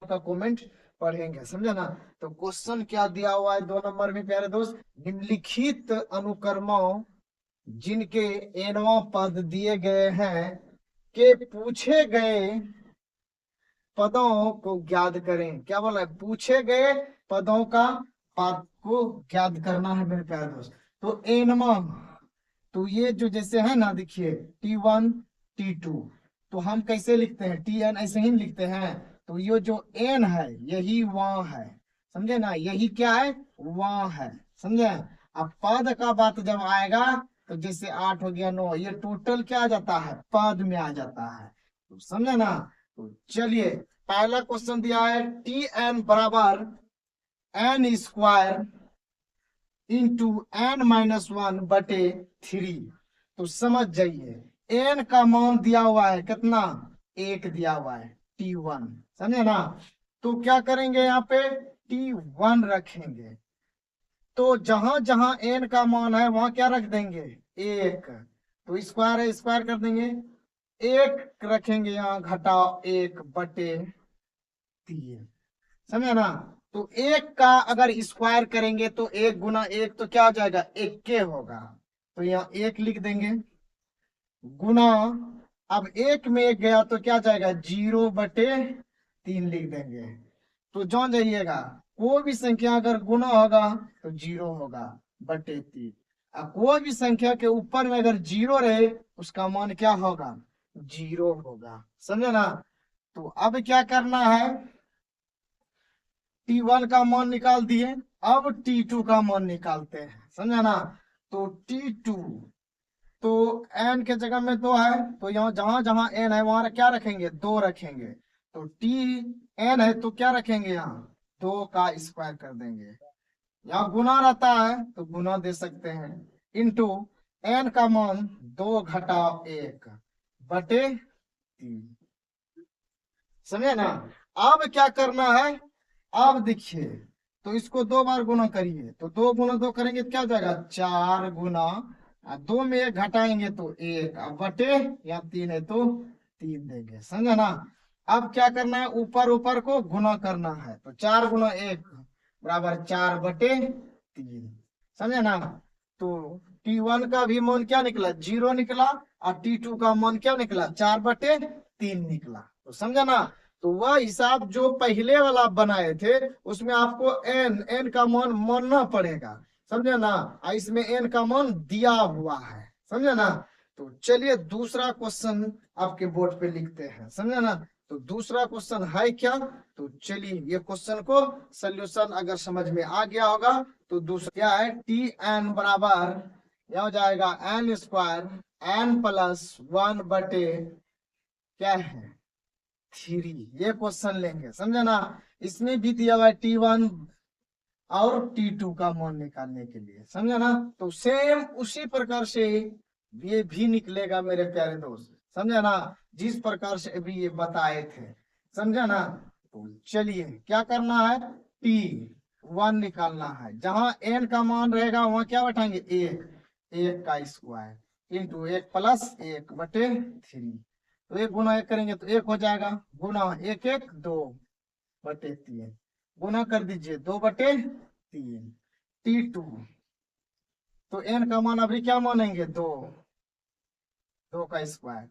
का कमेंट पढ़ेंगे, समझे ना। तो क्वेश्चन क्या दिया हुआ है 2 नंबर में प्यारे दोस्त, निम्नलिखित अनुक्रमों जिनके एनवा पद दिए गए हैं के पूछे गए पदों को ज्ञात करें। क्या बोला है, पूछे गए पदों का पद को ज्ञात करना है मेरे प्यारे दोस्त। तो एनवा, तो ये जो जैसे है ना, देखिए T1 T2, तो हम कैसे लिखते हैं, TN ऐसे ही लिखते हैं। तो ये जो N है यही वहां है, समझे ना, यही क्या है, वहां है, समझे। अब पद का बात जब आएगा तो जैसे 8 हो गया, 9, ये टोटल क्या आ जाता है, पद में आ जाता है, तो समझे ना। तो चलिए पहला क्वेश्चन दिया है TN बराबर N² इंटू N-1/3। तो समझ जाइए एन का मान दिया हुआ है कितना, 1 दिया हुआ है, T1, समझे ना। तो क्या करेंगे, यहाँ पे T1 रखेंगे, तो जहां जहां एन का मान है वहां क्या रख देंगे, 1। तो स्क्वायर है, स्क्वायर कर देंगे, 1 रखेंगे, यहाँ घटाओ 1/3, समझे ना। तो 1 का अगर स्क्वायर करेंगे तो 1 गुना 1 तो क्या हो जाएगा, 1 के होगा, तो यहाँ 1 लिख देंगे, गुना, अब 1 में 1 गया तो क्या जाएगा, 0/3 लिख देंगे। तो जान जाइएगा कोई भी संख्या अगर गुना होगा तो 0 होगा /3। अब कोई भी संख्या के ऊपर में अगर 0 रहे उसका मान क्या होगा, 0 होगा, समझे ना। तो अब क्या करना है, T1 का मान निकाल दिए, अब T2 का मान निकालते हैं, समझा ना। तो T2, तो n के जगह में 2 है, तो यहाँ जहां जहां n है वहां क्या रखेंगे, 2 रखेंगे। तो Tn है तो क्या रखेंगे, यहाँ 2 का स्क्वायर कर देंगे, यहाँ गुना रहता है तो गुना दे सकते हैं, इंटू n का मान 2 घटाओ 1/3, समझे ना। अब क्या करना है, अब देखिए, तो इसको 2 बार गुना करिए, तो 2 गुना 2 करेंगे तो क्या हो जाएगा, 4 गुना, 2 में 1 घटाएंगे तो 1, अब बटे, या 3 है तो 3 देंगे, समझे ना। अब क्या करना है, ऊपर ऊपर को गुना करना है, तो 4 गुना 1 बराबर 4/3, समझे ना। तो T1 का भी मान क्या निकला, 0 निकला, और T2 का मान क्या निकला, 4/3 निकला, तो समझा ना। तो वह हिसाब जो पहले वाला बनाए थे उसमें आपको एन का मान मानना पड़ेगा, समझे ना, और इसमें एन का मान दिया हुआ है, समझे ना। तो चलिए दूसरा क्वेश्चन आपके बोर्ड पे लिखते हैं, समझे ना। तो दूसरा क्वेश्चन है क्या, तो चलिए ये क्वेश्चन को सोल्यूशन अगर समझ में आ गया होगा तो दूसरा क्या है, Tn बराबर यह हो जाएगा N² N+1 क्या है 3, ये क्वेश्चन लेंगे, समझे ना। इसमें भी दिया हुआ है T1 और T2 का मान निकालने के लिए, समझे ना। तो सेम उसी प्रकार से ये भी निकलेगा मेरे प्यारे दोस्त, समझे ना, जिस प्रकार से अभी ये बताए थे, समझे ना। तो चलिए क्या करना है, T1 निकालना है, जहां n का मान रहेगा वहां क्या बैठाएंगे, 1 का स्क्वायर इंटू 1+1/3, तो 1 गुना 1 करेंगे तो 1 हो जाएगा, गुना 1 2/3, गुना कर दीजिए 2/3। T2, तो n का मान अभी क्या मानेंगे, 2 का स्क्वायर,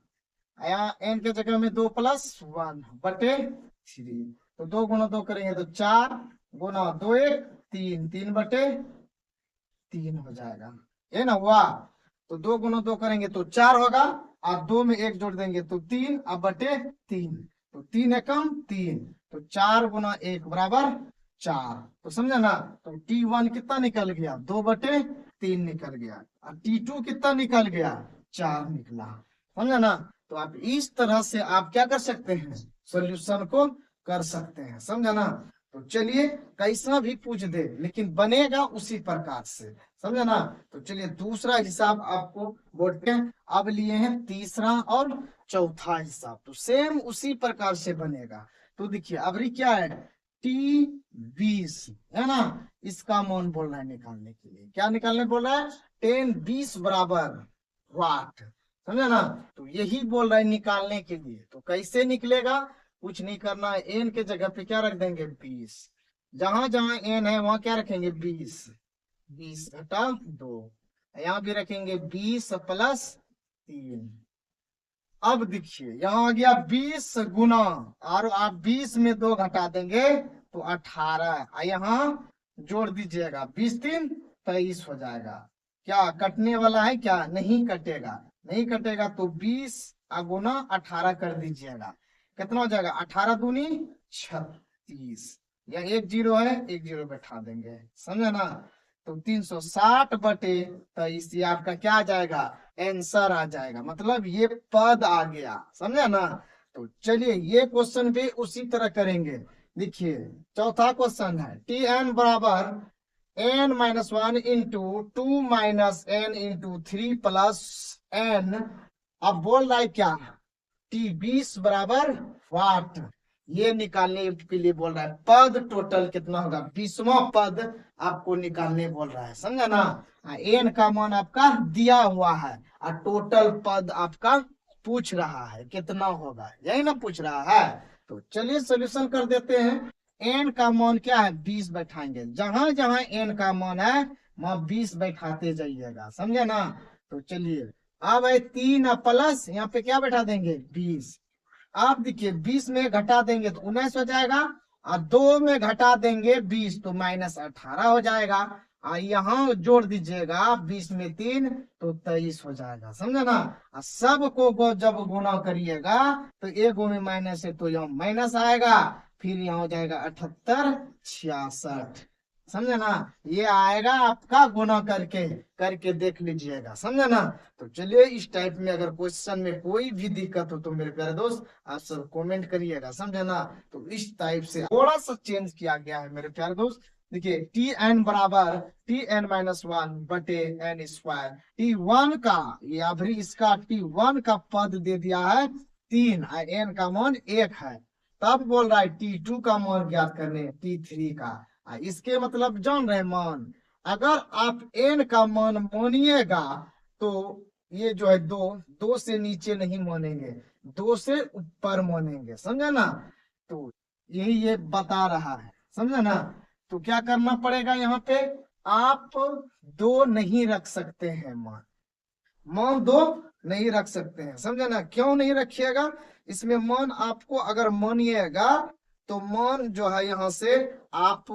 यहाँ n के जगह में 2+1/3, तो 2 गुना 2 करेंगे तो 4, गुना 2 1 3, 3/3 हो जाएगा, ये ना हुआ। तो 2 गुना 2 करेंगे तो 4 होगा, और 2 में 1 जोड़ देंगे तो 3, अब /3, तो 3 एकम 3, तो 4 गुना 1 बराबर 4, तो समझा ना। तो T1 कितना निकल गया, 2/3 निकल गया, और T2 कितना निकल गया, 4 निकला, समझा ना। तो आप इस तरह से आप क्या कर सकते हैं, सॉल्यूशन को कर सकते हैं, समझा ना। तो चलिए कैसा भी पूछ दे लेकिन बनेगा उसी प्रकार से, समझा ना। तो चलिए दूसरा हिसाब आपको बोर्ड पे अब लिए हैं, तीसरा और चौथा हिसाब, तो सेम उसी प्रकार से बनेगा। तो देखिए अभी क्या है, T20 है ना, इसका मान बोल रहा है निकालने के लिए, क्या निकालने बोल रहा है, 10-20 बराबर वाट, समझे ना। तो यही बोल रहा है निकालने के लिए, तो कैसे निकलेगा, कुछ नहीं करना है, एन के जगह पे क्या रख देंगे 20, जहां जहां एन है वहां क्या रखेंगे 20, 20 घटा 2, यहाँ भी रखेंगे 20 प्लस 3। अब देखिए यहाँ आ गया 20 गुना, और आप 20 में 2 घटा देंगे तो 18, यहाँ जोड़ दीजिएगा 20 3 23 हो जाएगा। क्या कटने वाला है? क्या नहीं कटेगा, नहीं कटेगा तो 20 गुना 18 कर दीजिएगा, कितना हो जाएगा 18 दूनी 36, या 1 जीरो है 1 जीरो बैठा देंगे, समझे ना। तो 360 बटे 23 ये आपका क्या आ जाएगा आंसर आ जाएगा, मतलब ये पद आ गया, समझे ना। तो चलिए ये क्वेश्चन भी उसी तरह करेंगे। देखिए चौथा क्वेश्चन है टी एन बराबर n-1 into 2 minus N into 3 plus N. अब बोल रहा है क्या टी 20 बराबर वाट, ये निकालने के लिए बोल रहा है। पद टोटल कितना होगा 20वां पद आपको निकालने बोल रहा है, समझा ना। एन का मान आपका दिया हुआ है और टोटल पद आपका पूछ रहा है कितना होगा, यही ना पूछ रहा है। तो चलिए सोल्यूशन कर देते हैं। एन का मान क्या है 20 बैठाएंगे, जहां जहां एन का मान है वहां 20 बैठाते जाइएगा, समझे ना। तो चलिए अब है 3 प्लस यहाँ पे क्या बैठा देंगे 20। आप देखिए 20 में घटा देंगे तो 19 हो जाएगा, और 2 में घटा देंगे 20 तो -18 हो जाएगा, और यहाँ जोड़ दीजिएगा 20 में 3 तो 23 हो जाएगा, समझे ना। और सबको जब गुना करिएगा तो एगो में माइनस है तो यहाँ माइनस आएगा, फिर यहाँ हो जाएगा 78 66, समझे ना। ये आएगा आपका गुना करके करके देख लीजिएगा, समझे ना। तो चलिए इस टाइप में अगर क्वेश्चन में कोई भी दिक्कत हो तो मेरे प्यारे दोस्त आप सब कमेंट करिएगा, समझे ना। तो इस टाइप से थोड़ा सा चेंज किया गया है मेरे प्यारे दोस्त। देखिए टी एन बराबर Tn-1 बटे एन स्क्वायर, T1 का ये अभी इसका T1 का पद दे दिया है 3 और एन का मान 1 है, तब बोल रहा है T2 का मान ज्ञात करने T3 का। इसके मतलब जान रहे मान, अगर आप एन का मान मानिएगा तो ये जो है 2 से नीचे नहीं मानेंगे, 2 से ऊपर मानेंगे, समझे ना। तो यही ये बता रहा है, समझे ना। तो क्या करना पड़ेगा यहाँ पे, आप 2 नहीं रख सकते हैं मान, मान 2 नहीं रख सकते हैं, समझे ना। क्यों नहीं रखिएगा, इसमें मान आपको अगर मानिएगा तो मान जो है यहाँ से आप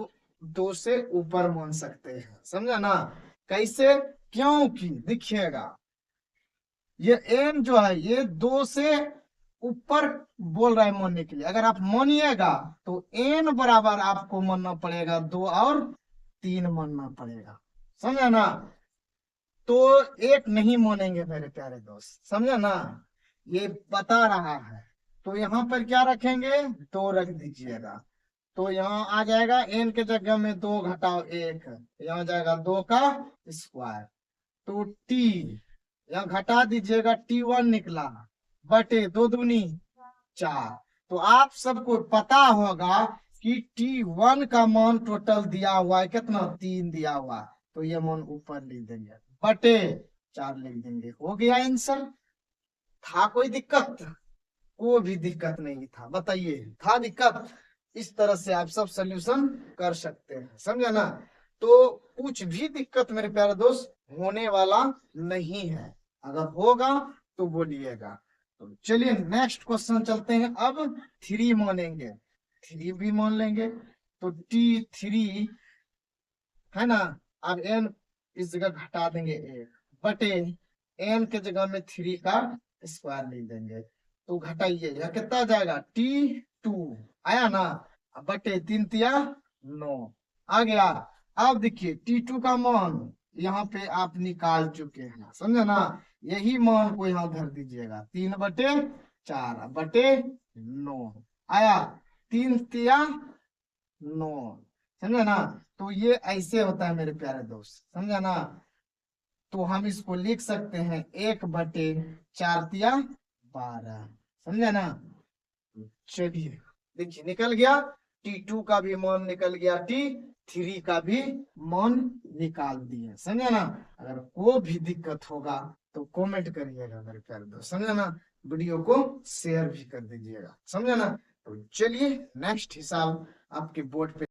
2 से ऊपर मान सकते हैं, समझे ना। कैसे, क्योंकि देखिएगा ये एन जो है ये 2 से ऊपर बोल रहा है मानने के लिए, अगर आप मानिएगा तो एन बराबर आपको मानना पड़ेगा 2 और 3 मानना पड़ेगा, समझे ना। तो एक नहीं मानेंगे मेरे प्यारे दोस्त, समझे ना, ये बता रहा है। तो यहाँ पर क्या रखेंगे 2 रख दीजिएगा, तो यहाँ आ जाएगा एन के जगह में 2 घटाओ 1, यहाँ जाएगा 2 का स्क्वायर, तो टी यहाँ घटा दीजिएगा T1 निकला बटे 2 दूनी 4। तो आप सबको पता होगा कि T1 का मान टोटल दिया हुआ है कितना 3 दिया हुआ, तो ये मान ऊपर लिख देंगे बटे 4 लिख देंगे, हो गया आंसर। था कोई दिक्कत? कोई भी दिक्कत नहीं था, बताइए था दिक्कत? इस तरह से आप सब सोल्यूशन कर सकते हैं, समझे ना। तो कुछ भी दिक्कत मेरे प्यारे दोस्त होने वाला नहीं है, अगर होगा तो बोलिएगा। तो चलिए नेक्स्ट क्वेश्चन चलते हैं। अब 3 मानेंगे, 3 भी मान लेंगे, तो T3 है ना। अब n इस जगह घटा देंगे 1 बटे n के जगह में 3 का स्क्वायर लिख देंगे, तो घटाइए यह कितना जाएगा T2 आया ना, बटे 3 तिया 9 आ गया। अब देखिए T2 का मान यहाँ पे आप निकाल चुके हैं, समझे ना। यही मान को यहाँ धर दीजिएगा 3 बटे 4 बटे 9 आया, 3 तिया 9, समझे ना। तो ये ऐसे होता है मेरे प्यारे दोस्त, समझे ना। तो हम इसको लिख सकते हैं 1 बटे 4 तिया 12, समझे ना। चलिए देखिए निकल गया, T2 का भी मान निकल गया, T3 का भी मान निकाल दिए, समझे ना। अगर कोई भी दिक्कत होगा तो कमेंट करिएगा मेरे प्यारे दोस्त, समझे ना। वीडियो को शेयर भी कर दीजिएगा, समझे ना। तो चलिए नेक्स्ट हिसाब आपके बोर्ड पे